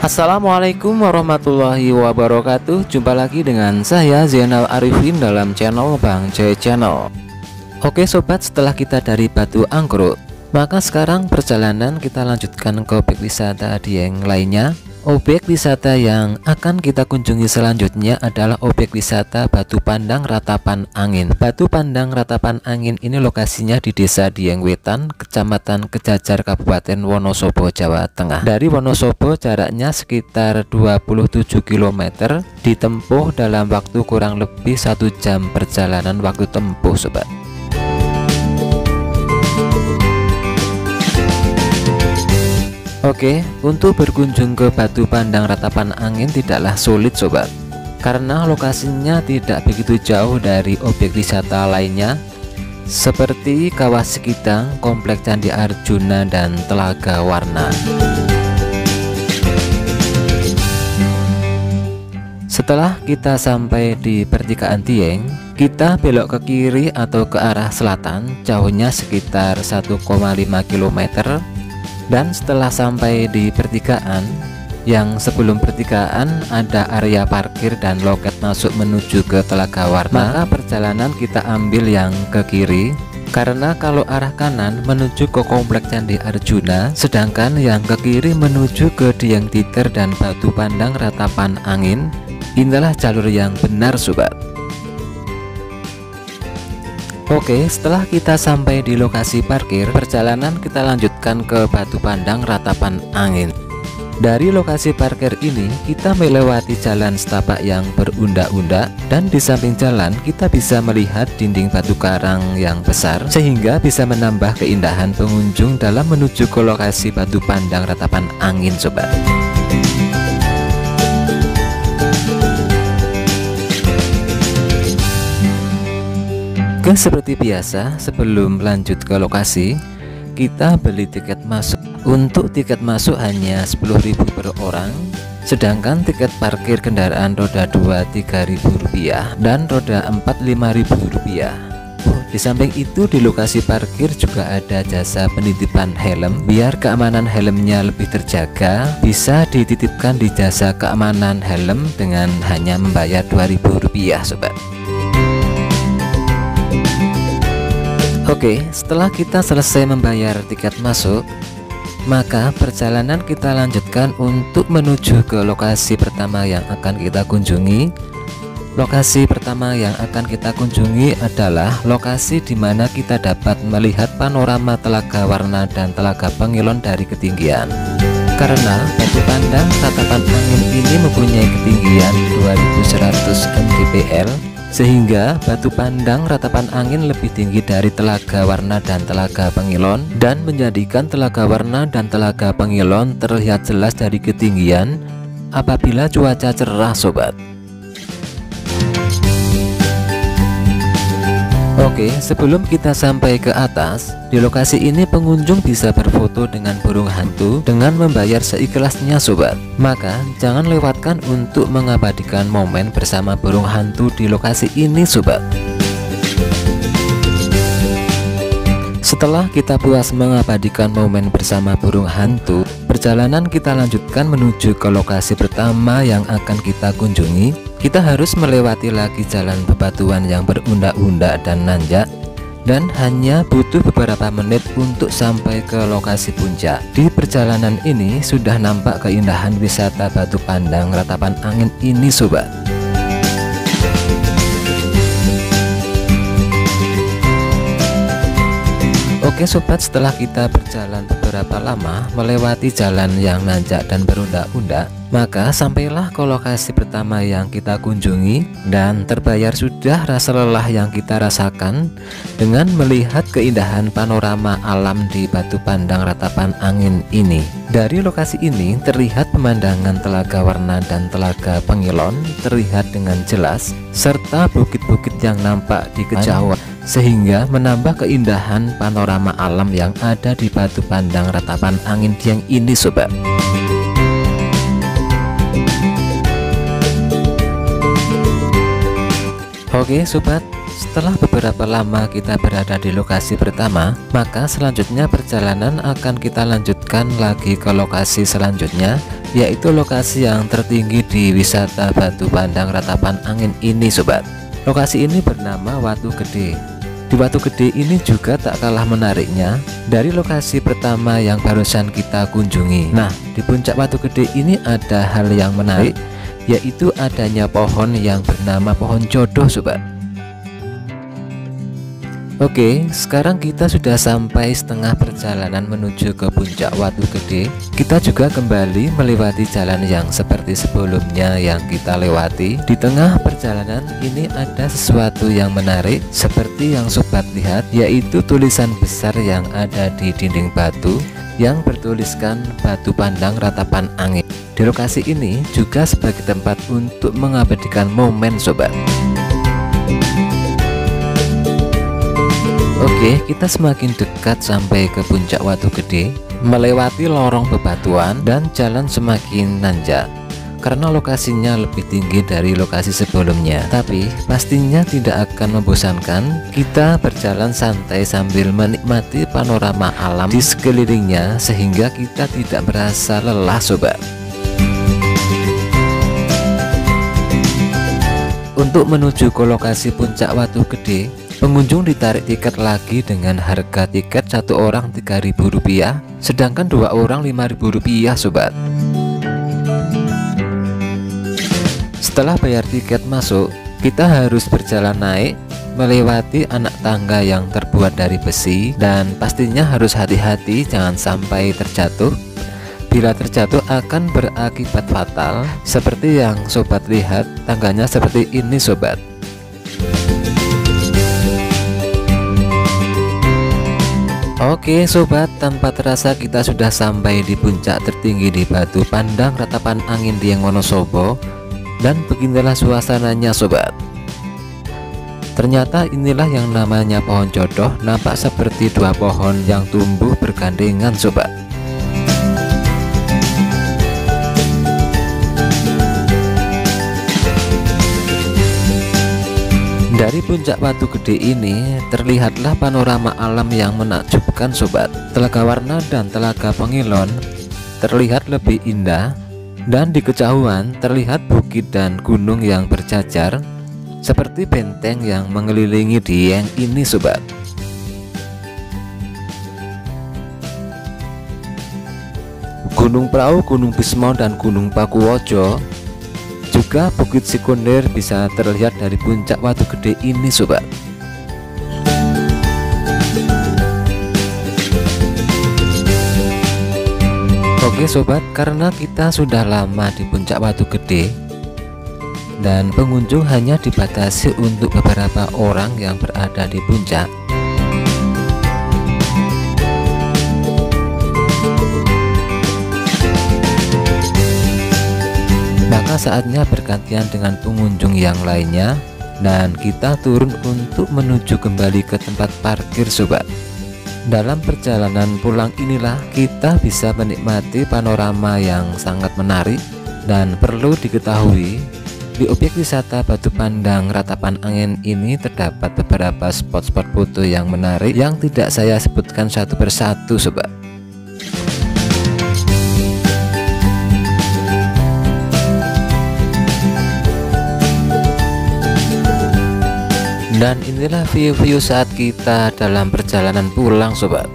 Assalamualaikum warahmatullahi wabarakatuh. Jumpa lagi dengan saya Zainal Arifin dalam channel Bang J Channel. Oke sobat, setelah kita dari Batu Angkruk, maka sekarang perjalanan kita lanjutkan ke objek wisata di yang lainnya. Objek wisata yang akan kita kunjungi selanjutnya adalah objek wisata Batu Pandang Ratapan Angin. Batu Pandang Ratapan Angin ini lokasinya di Desa Dieng Wetan, Kecamatan Kejajar, Kabupaten Wonosobo, Jawa Tengah. Dari Wonosobo jaraknya sekitar 27 km, ditempuh dalam waktu kurang lebih 1 jam perjalanan waktu tempuh sobat. Oke, untuk berkunjung ke Batu Pandang Ratapan Angin tidaklah sulit sobat, karena lokasinya tidak begitu jauh dari objek wisata lainnya seperti Kawah Sekidang, Komplek Candi Arjuna, dan Telaga Warna. Setelah kita sampai di pertigaan Dieng, kita belok ke kiri atau ke arah selatan, jauhnya sekitar 1,5 km. Dan setelah sampai di pertigaan, yang sebelum pertigaan ada area parkir dan loket masuk menuju ke Telaga Warna, maka perjalanan kita ambil yang ke kiri, karena kalau arah kanan menuju ke Komplek Candi Arjuna, sedangkan yang ke kiri menuju ke Dieng Titer dan Batu Pandang Ratapan Angin. Inilah jalur yang benar sobat. Oke, setelah kita sampai di lokasi parkir, perjalanan kita lanjutkan ke Batu Pandang Ratapan Angin. Dari lokasi parkir ini, kita melewati jalan setapak yang berundak-undak, dan di samping jalan kita bisa melihat dinding batu karang yang besar, sehingga bisa menambah keindahan pengunjung dalam menuju ke lokasi Batu Pandang Ratapan Angin sobat. Seperti biasa, sebelum lanjut ke lokasi, kita beli tiket masuk. Untuk tiket masuk hanya 10.000 per orang, sedangkan tiket parkir kendaraan roda 2 Rp3.000 dan roda 4 Rp5.000. Di samping itu, di lokasi parkir juga ada jasa penitipan helm. Biar keamanan helmnya lebih terjaga, bisa dititipkan di jasa keamanan helm dengan hanya membayar Rp2.000 sobat. Oke, setelah kita selesai membayar tiket masuk, maka perjalanan kita lanjutkan untuk menuju ke lokasi pertama yang akan kita kunjungi. Lokasi pertama yang akan kita kunjungi adalah lokasi di mana kita dapat melihat panorama Telaga Warna dan Telaga Pengilon dari ketinggian. Karena Batu Pandang Ratapan Angin ini mempunyai ketinggian 2100 mdpl, sehingga Batu Pandang Ratapan Angin lebih tinggi dari Telaga Warna dan Telaga Pengilon, dan menjadikan Telaga Warna dan Telaga Pengilon terlihat jelas dari ketinggian apabila cuaca cerah sobat. Oke, sebelum kita sampai ke atas, di lokasi ini pengunjung bisa berfoto dengan burung hantu dengan membayar seikhlasnya sobat. Maka jangan lewatkan untuk mengabadikan momen bersama burung hantu di lokasi ini sobat. Setelah kita puas mengabadikan momen bersama burung hantu, perjalanan kita lanjutkan menuju ke lokasi pertama yang akan kita kunjungi. Kita harus melewati lagi jalan bebatuan yang berundak-undak dan nanjak, dan hanya butuh beberapa menit untuk sampai ke lokasi puncak. Di perjalanan ini sudah nampak keindahan wisata Batu Pandang Ratapan Angin ini sobat. Oke sobat, setelah kita berjalan beberapa lama melewati jalan yang nanjak dan berundak-undak, maka sampailah ke lokasi pertama yang kita kunjungi, dan terbayar sudah rasa lelah yang kita rasakan dengan melihat keindahan panorama alam di Batu Pandang Ratapan Angin ini. Dari lokasi ini terlihat pemandangan Telaga Warna dan Telaga Pengilon terlihat dengan jelas, serta bukit-bukit yang nampak di kejauhan, sehingga menambah keindahan panorama alam yang ada di Batu Pandang Ratapan Angin Dieng ini sobat. Oke sobat, setelah beberapa lama kita berada di lokasi pertama, maka selanjutnya perjalanan akan kita lanjutkan lagi ke lokasi selanjutnya, yaitu lokasi yang tertinggi di wisata Batu Pandang Ratapan Angin ini sobat. Lokasi ini bernama Watu Gede. Di Watu Gede ini juga tak kalah menariknya dari lokasi pertama yang barusan kita kunjungi. Nah, di puncak Watu Gede ini ada hal yang menarik, yaitu adanya pohon yang bernama pohon jodoh sobat. Oke, sekarang kita sudah sampai setengah perjalanan menuju ke puncak Watu Gede. Kita juga kembali melewati jalan yang seperti sebelumnya yang kita lewati. Di tengah perjalanan ini ada sesuatu yang menarik seperti yang sobat lihat, yaitu tulisan besar yang ada di dinding batu yang bertuliskan Batu Pandang Ratapan Angin. Di lokasi ini juga sebagai tempat untuk mengabadikan momen sobat. Oke, kita semakin dekat sampai ke puncak Watu Gede, melewati lorong bebatuan dan jalan semakin nanjak karena lokasinya lebih tinggi dari lokasi sebelumnya. Tapi pastinya tidak akan membosankan. Kita berjalan santai sambil menikmati panorama alam di sekelilingnya sehingga kita tidak merasa lelah sobat. Untuk menuju ke lokasi puncak Watu Gede, pengunjung ditarik tiket lagi dengan harga tiket satu orang Rp3.000, sedangkan dua orang Rp5.000 sobat. Setelah bayar tiket masuk, kita harus berjalan naik melewati anak tangga yang terbuat dari besi, dan pastinya harus hati-hati jangan sampai terjatuh. Bila terjatuh akan berakibat fatal, seperti yang sobat lihat, tangganya seperti ini sobat. Oke sobat, tanpa terasa kita sudah sampai di puncak tertinggi di Batu Pandang Ratapan Angin Dieng Wonosobo. Dan beginilah suasananya sobat. Ternyata inilah yang namanya pohon jodoh, nampak seperti dua pohon yang tumbuh bergandengan sobat. Dari puncak Watu Gede ini terlihatlah panorama alam yang menakjubkan sobat. Telaga Warna dan Telaga Pengilon terlihat lebih indah, dan di kejauhan terlihat bukit dan gunung yang berjajar seperti benteng yang mengelilingi Dieng ini sobat. Gunung Prau, Gunung Bismo, dan Gunung Pakuwojo juga bukit sekunder bisa terlihat dari puncak Watu Gede ini sobat. Oke sobat, karena kita sudah lama di puncak Watu Gede dan pengunjung hanya dibatasi untuk beberapa orang yang berada di puncak, maka saatnya bergantian dengan pengunjung yang lainnya dan kita turun untuk menuju kembali ke tempat parkir sobat. Dalam perjalanan pulang inilah kita bisa menikmati panorama yang sangat menarik. Dan perlu diketahui, di objek wisata Batu Pandang Ratapan Angin ini terdapat beberapa spot-spot foto yang menarik yang tidak saya sebutkan satu persatu sobat. Dan inilah view-view saat kita dalam perjalanan pulang sobat.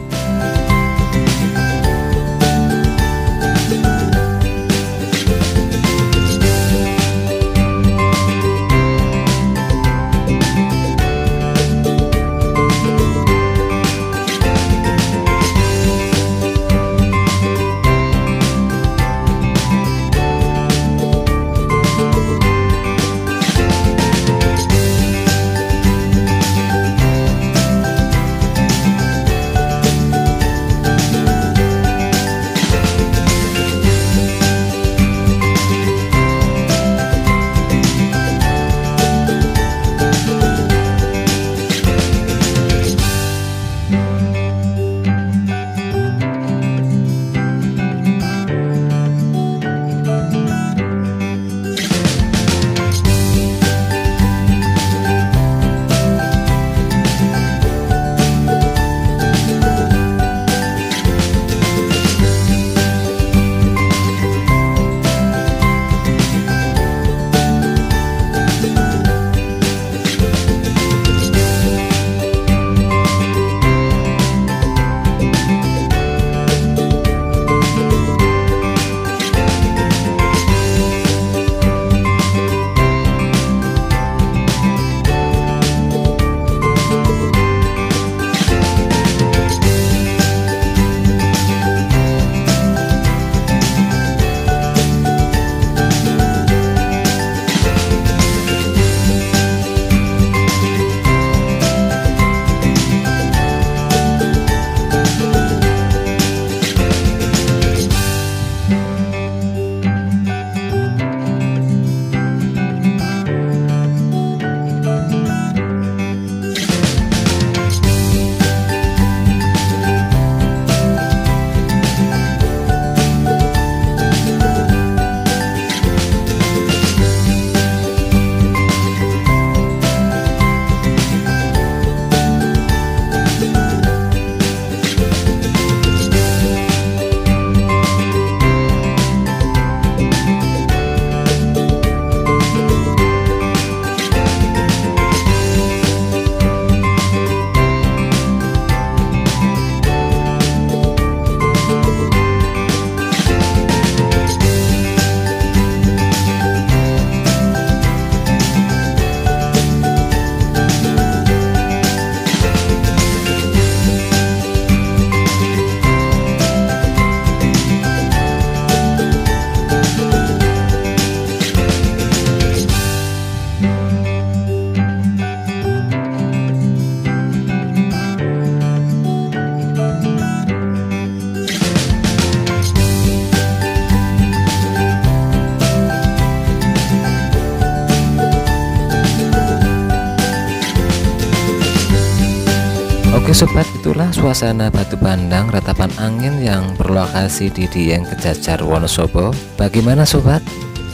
Oke sobat, itulah suasana Batu Pandang Ratapan Angin yang berlokasi di Dieng Kejajar, Wonosobo. Bagaimana sobat?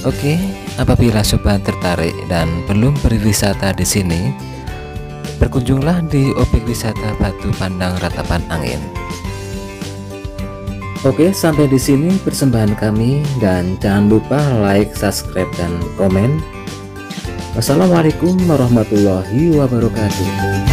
Oke, apabila sobat tertarik dan belum berwisata di sini, berkunjunglah di objek wisata Batu Pandang Ratapan Angin. Oke, sampai di sini persembahan kami, dan jangan lupa like, subscribe, dan komen. Wassalamualaikum warahmatullahi wabarakatuh.